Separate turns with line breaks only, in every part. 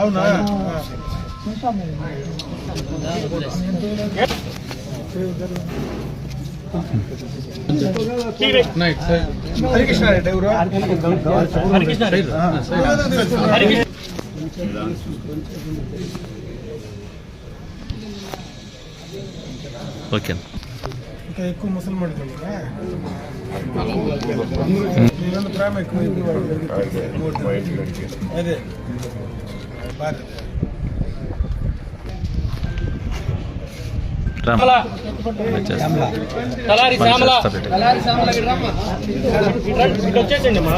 అవునా హరికృష్ణ రెడ్డి ఎవరు?
ఓకే.
ఇంకా ఎక్కువ ముసల్మాన్ ప్రేమ ఎక్కువ అదే
వచ్చేసండి మా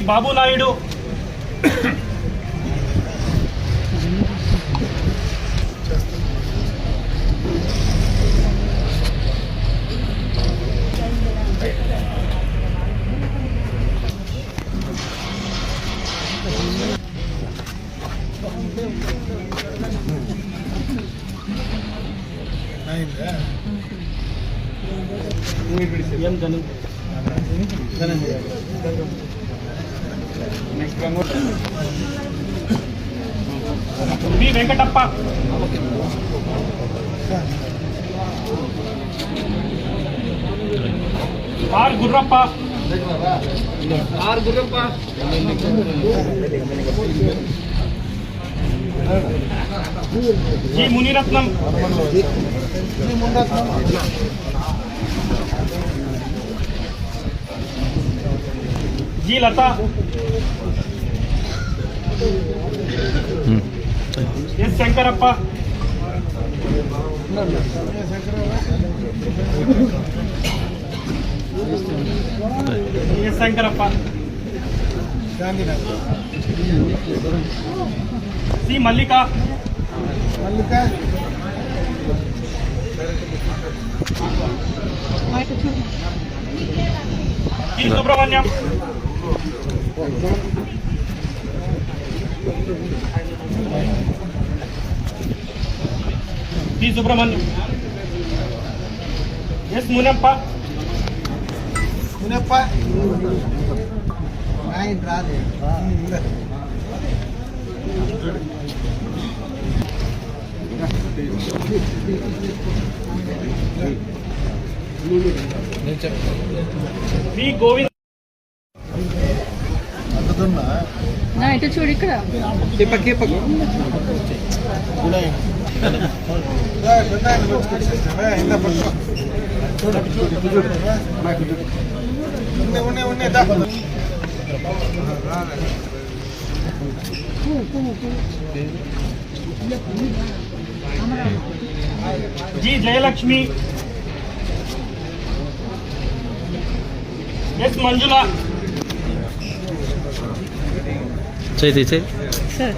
Babu Naidu, B Venkatappa, R Gurrappa, G Muniratnam, G Latha, S Shankarappa, S Shankarappa, C Mallika, C Subrahmanyam, C Subrahmanyam, S Munappa, V Govind,
ఇటు చూడు ఇక్కడ
జి జయలక్ష్మి, ఎస్ మంజుల,
చేయి
సార్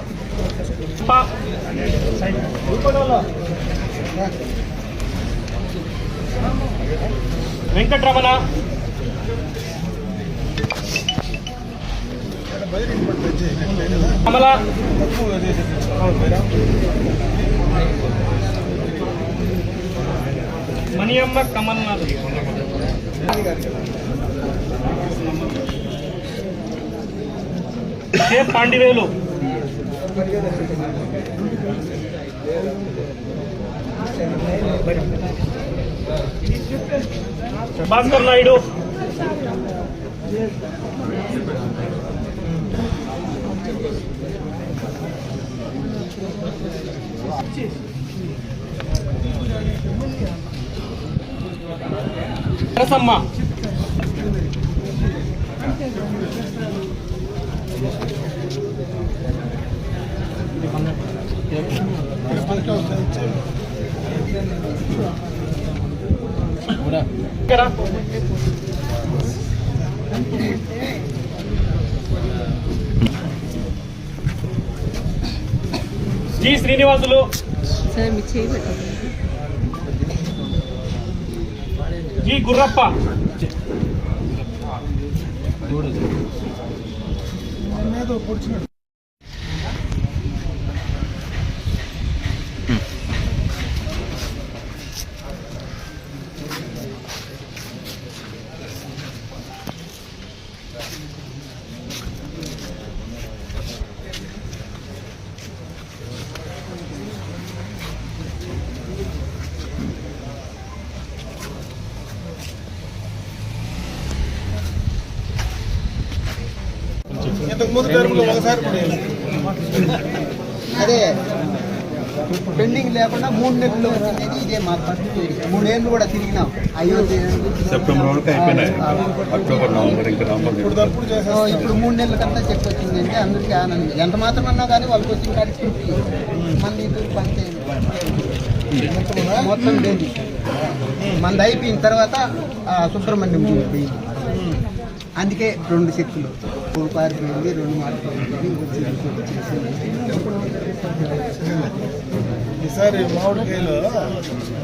వెంకటరమణ, కమల, మణియమ్మ కమల్నాథ్, షేప్ పాండివేలు, భాస్కర్ నాయుడు, రసమ్మ, జి శ్రీనివాసులు,
సార్ మీ చేయి పెట్టండి.
జి గుర్రప్ప,
ఏదో పొడిచినట్టు. ఇంతకు ముందు టర్మ్లో ఒకసారి పడేయాలి.
అదే పెండింగ్ లేకుండా 3 నెలలు వచ్చింది. ఇదే మా ఫస్ట్ 3 ఏళ్ళు కూడా తిరిగినాం. అయోధ్య
సెప్టెంబర్ వరకు అయిపోయినాయి. అక్టోబర్, నవంబర్, ఇంకా నవంబర్
ఇప్పుడు తప్పుడు చేసేస్తాం.
ఇప్పుడు 3 నెలల కన్నా చెక్ వచ్చిందంటే అందరికీ ఆనందం. ఎంత మాత్రం అన్నా కానీ వాళ్ళకి వచ్చిన కాడికి మళ్ళీ పని మొత్తం లేదు. మనది అయిపోయిన తర్వాత సుబ్రహ్మణ్యం పోయింది. అందుకే 2 చెక్కులు, ఒక పారిపోయింది, 2 మారిపోయింది.
ఈసారి మామిడికాయలు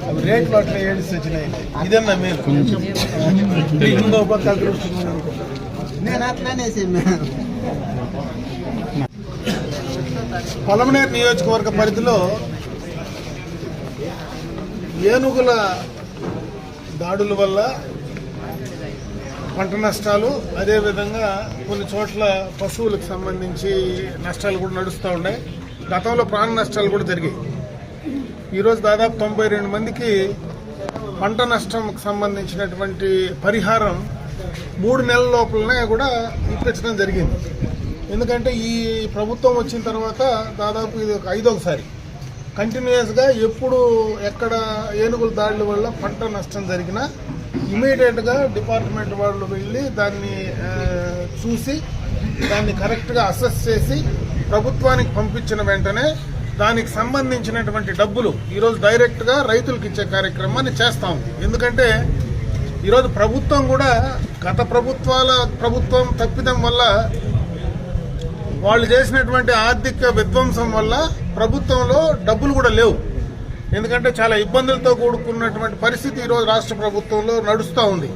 అవి రేట్లు అట్లా ఏడిసి వచ్చినాయి. ఇదన్నా మీరు ఇంకో పక్క
నేను అట్లానే
పొలమనేరు నియోజకవర్గ పరిధిలో ఏనుగుల దాడుల వల్ల పంట నష్టాలు, అదేవిధంగా కొన్ని చోట్ల పశువులకు సంబంధించి నష్టాలు కూడా నడుస్తూ ఉన్నాయి. గతంలో ప్రాణ నష్టాలు కూడా జరిగాయి. ఈరోజు దాదాపు 92 మందికి పంట నష్టంకు సంబంధించినటువంటి పరిహారం 3 నెలల లోపలనే కూడా ఇప్పించడం జరిగింది. ఎందుకంటే ఈ ప్రభుత్వం వచ్చిన తర్వాత దాదాపు ఇది ఒక 5వసారి కంటిన్యూస్గా ఎప్పుడు ఎక్కడ ఏనుగుల దాడుల వల్ల పంట నష్టం జరిగినా ఇమీడియట్గా డిపార్ట్మెంట్ వాళ్ళు వెళ్ళి దాన్ని చూసి దాన్ని కరెక్ట్గా అసెస్ చేసి ప్రభుత్వానికి పంపించిన వెంటనే దానికి సంబంధించినటువంటి డబ్బులు ఈరోజు డైరెక్ట్గా రైతులకు ఇచ్చే కార్యక్రమాన్ని చేస్తా ఉంది. ఎందుకంటే ఈరోజు ప్రభుత్వం కూడా గత ప్రభుత్వం తప్పిదం వల్ల, వాళ్ళు చేసినటువంటి ఆర్థిక విధ్వంసం వల్ల ప్రభుత్వంలో డబ్బులు కూడా లేవు. ఎందుకంటే చాలా ఇబ్బందులతో కూడుకున్నటువంటి పరిస్థితి ఈరోజు రాష్ట్ర ప్రభుత్వంలో నడుస్తూ ఉంది.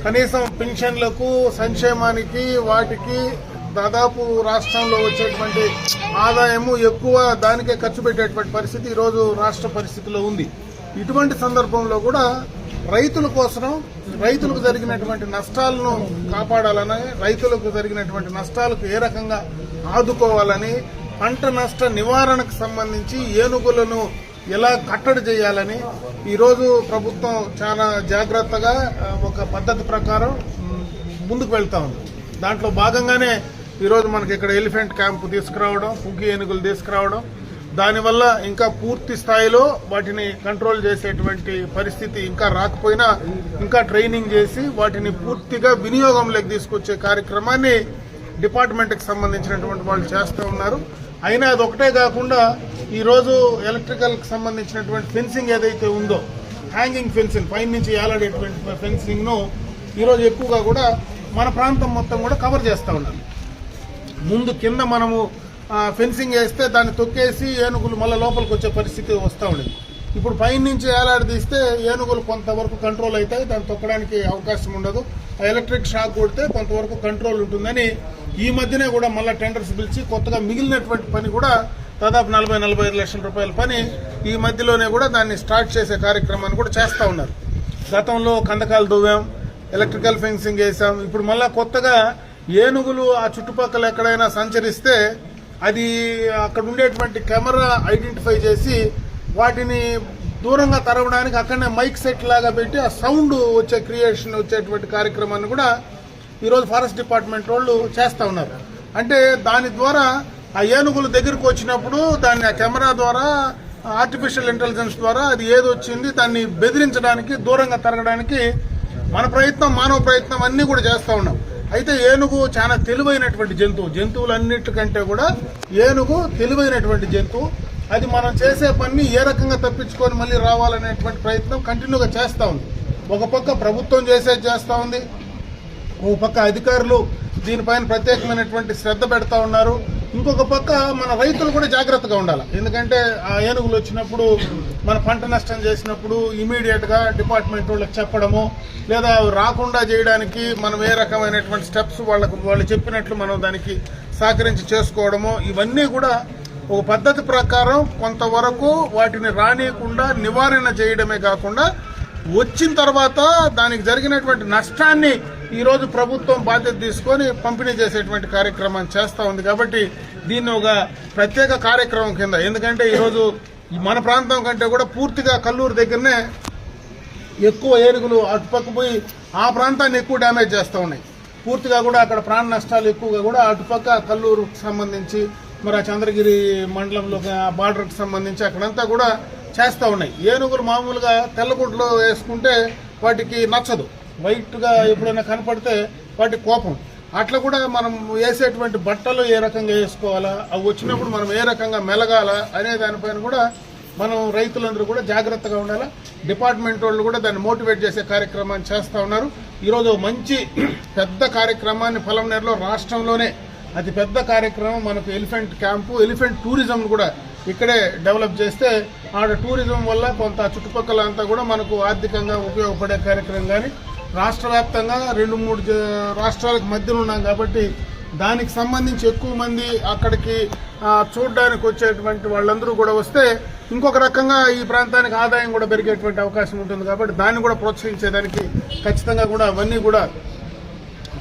కనీసం పెన్షన్లకు, సంక్షేమానికి, వాటికి దాదాపు రాష్ట్రంలో వచ్చేటువంటి ఆదాయము ఎక్కువ దానికే ఖర్చు పెట్టేటువంటి పరిస్థితి ఈరోజు రాష్ట్ర పరిస్థితిలో ఉంది. ఇటువంటి సందర్భంలో కూడా రైతుల కోసం, రైతులకు జరిగినటువంటి నష్టాలను కాపాడాలని, రైతులకు జరిగినటువంటి నష్టాలకు ఏ రకంగా ఆదుకోవాలని, పంట నష్ట నివారణకు సంబంధించి ఏనుగులను ఎలా కట్టడి చేయాలని ఈరోజు ప్రభుత్వం చాలా జాగ్రత్తగా ఒక పద్ధతి ప్రకారం ముందుకు వెళ్తా ఉంది. దాంట్లో భాగంగానే ఈరోజు మనకి ఇక్కడ ఎలిఫెంట్ క్యాంపు తీసుకురావడం, పుగ్గి ఏనుగులు తీసుకురావడం, దానివల్ల ఇంకా పూర్తి స్థాయిలో వాటిని కంట్రోల్ చేసేటువంటి పరిస్థితి ఇంకా రాకపోయినా ఇంకా ట్రైనింగ్ చేసి వాటిని పూర్తిగా వినియోగంలోకి తీసుకొచ్చే కార్యక్రమాన్ని డిపార్ట్మెంట్కి సంబంధించినటువంటి వాళ్ళు చేస్తూ ఉన్నారు. అయినా అదొకటే కాకుండా ఈరోజు ఎలక్ట్రికల్కి సంబంధించినటువంటి ఫెన్సింగ్ ఏదైతే ఉందో, హ్యాంగింగ్ ఫెన్సింగ్, పైన నుంచి ఏలాడేటువంటి ఫెన్సింగ్ను ఈరోజు ఎక్కువగా కూడా మన ప్రాంతం మొత్తం కూడా కవర్ చేస్తూ ఉన్నారు. ముందు కింద మనము ఫెన్సింగ్ వేస్తే దాన్ని తొక్కేసి ఏనుగులు మళ్ళీ లోపలికి వచ్చే పరిస్థితి వస్తూ ఉండేది. ఇప్పుడు పైన నుంచి ఏలాడదీస్తే ఏనుగులు కొంతవరకు కంట్రోల్ అవుతాయి, దాన్ని తొక్కడానికి అవకాశం ఉండదు. ఎలక్ట్రిక్ షాక్ కొడితే కొంతవరకు కంట్రోల్ ఉంటుందని ఈ మధ్యనే కూడా మళ్ళీ టెండర్స్ పిలిచి కొత్తగా మిగిలినటువంటి పని కూడా దాదాపు 40-45 లక్షల రూపాయల పని ఈ మధ్యలోనే కూడా దాన్ని స్టార్ట్ చేసే కార్యక్రమాన్ని కూడా చేస్తూ ఉన్నారు. గతంలో కందకాలు దువ్వాం, ఎలక్ట్రికల్ ఫెన్సింగ్ వేసాం. ఇప్పుడు మళ్ళా కొత్తగా ఏనుగులు ఆ చుట్టుపక్కల ఎక్కడైనా సంచరిస్తే అది అక్కడ ఉండేటువంటి కెమెరా ఐడెంటిఫై చేసి వాటిని దూరంగా తరవడానికి అక్కడనే మైక్ సెట్ లాగా పెట్టి ఆ సౌండ్ వచ్చేటువంటి కార్యక్రమాన్ని కూడా ఈరోజు ఫారెస్ట్ డిపార్ట్మెంట్ వాళ్ళు చేస్తూ ఉన్నారు. అంటే దాని ద్వారా ఆ ఏనుగులు దగ్గరకు వచ్చినప్పుడు దాన్ని ఆ కెమెరా ద్వారా, ఆర్టిఫిషియల్ ఇంటెలిజెన్స్ ద్వారా అది ఏది వచ్చింది దాన్ని బెదిరించడానికి, దూరంగా తరగడానికి మన ప్రయత్నం, మానవ ప్రయత్నం అన్నీ కూడా చేస్తూ ఉన్నాం. అయితే ఏనుగు చాలా తెలివైనటువంటి జంతువు, జంతువులన్నిటికంటే కూడా ఏనుగు తెలివైనటువంటి జంతువు. అది మనం చేసే పని ఏ రకంగా తప్పించుకొని మళ్ళీ రావాలనేటువంటి ప్రయత్నం కంటిన్యూగా చేస్తూ ఉంది. ఒక పక్క ప్రభుత్వం చేస్తూ ఉంది, ఓ పక్క అధికారులు దీనిపైన ప్రత్యేకమైనటువంటి శ్రద్ధ పెడతా ఉన్నారు. ఇంకొక పక్క మన రైతులు కూడా జాగ్రత్తగా ఉండాలి. ఎందుకంటే ఆ ఏనుగులు వచ్చినప్పుడు మన పంట నష్టం చేసినప్పుడు ఇమీడియట్ గా డిపార్ట్మెంట్ వాళ్ళకి చెప్పడము, లేదా రాకుండా చేయడానికి మనం ఏ రకమైనటువంటి స్టెప్స్ వాళ్ళు చెప్పినట్లు మనం దానికి సహకరించి చేసుకోవడము, ఇవన్నీ కూడా ఒక పద్ధతి ప్రకారం కొంతవరకు వాటిని రానియకుండా నివారణ చేయడమే కాకుండా వచ్చిన తర్వాత దానికి జరిగినటువంటి నష్టాన్ని ఈరోజు ప్రభుత్వం బాధ్యత తీసుకొని పంపిణీ చేసేటువంటి కార్యక్రమాన్ని చేస్తూ ఉంది. కాబట్టి దీన్ని ఒక ప్రత్యేక కార్యక్రమం కింద, ఎందుకంటే ఈరోజు మన ప్రాంతం కంటే కూడా పూర్తిగా కల్లూరు దగ్గరనే ఎక్కువ ఏనుగులు అటుపక్క పోయి ఆ ప్రాంతాన్ని ఎక్కువ డ్యామేజ్ చేస్తూ ఉన్నాయి. పూర్తిగా కూడా అక్కడ ప్రాణ నష్టాలు ఎక్కువగా కూడా అటుపక్క కల్లూరుకు సంబంధించి మరి ఆ చంద్రగిరి మండలంలో బార్డర్కి సంబంధించి అక్కడంతా కూడా చేస్తూ ఉన్నాయి. ఏనుగులు మామూలుగా తెల్లగుడ్లు వేసుకుంటే వాటికి నచ్చదు, వైట్గా ఎప్పుడైనా కనపడితే వాటి కోపం. అట్లా కూడా మనం వేసేటువంటి బట్టలు ఏ రకంగా వేసుకోవాలా, అవి వచ్చినప్పుడు మనం ఏ రకంగా మెలగాల అనే దానిపైన కూడా మనం రైతులందరూ కూడా జాగ్రత్తగా ఉండాలా. డిపార్ట్మెంట్ వాళ్ళు కూడా దాన్ని మోటివేట్ చేసే కార్యక్రమాన్ని చేస్తూ ఉన్నారు. ఈరోజు మంచి పెద్ద కార్యక్రమాన్ని పొలంనేరులో రాష్ట్రంలోనే అతి పెద్ద కార్యక్రమం మనకు ఎలిఫెంట్ క్యాంపు, ఎలిఫెంట్ టూరిజం కూడా ఇక్కడే డెవలప్ చేస్తే ఆడ టూరిజం వల్ల కొంత చుట్టుపక్కల అంతా కూడా మనకు ఆర్థికంగా ఉపయోగపడే కార్యక్రమం. కానీ రాష్ట్ర వ్యాప్తంగా 2-3 రాష్ట్రాలకు మధ్యలో ఉన్నాం కాబట్టి దానికి సంబంధించి ఎక్కువ మంది అక్కడికి చూడడానికి వచ్చేటువంటి వాళ్ళందరూ కూడా వస్తే ఇంకొక రకంగా ఈ ప్రాంతానికి ఆదాయం కూడా పెరిగేటువంటి అవకాశం ఉంటుంది. కాబట్టి దాన్ని కూడా ప్రోత్సహించేదానికి ఖచ్చితంగా కూడా అవన్నీ కూడా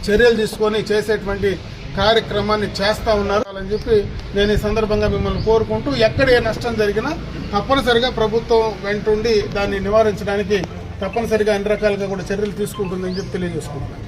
చర్యలు తీసుకొని చేసేటువంటి కార్యక్రమాన్ని చేస్తా ఉన్నారు అని చెప్పి నేను ఈ సందర్భంగా మిమ్మల్ని కోరుకుంటూ, ఎక్కడ ఏ నష్టం జరిగినా తప్పనిసరిగా ప్రభుత్వం వెంటుండి దాన్ని నివారించడానికి తప్పనిసరిగా అన్ని రకాలుగా కూడా చర్యలు తీసుకుంటుందని చెప్పి తెలియజేసుకుంటున్నాను.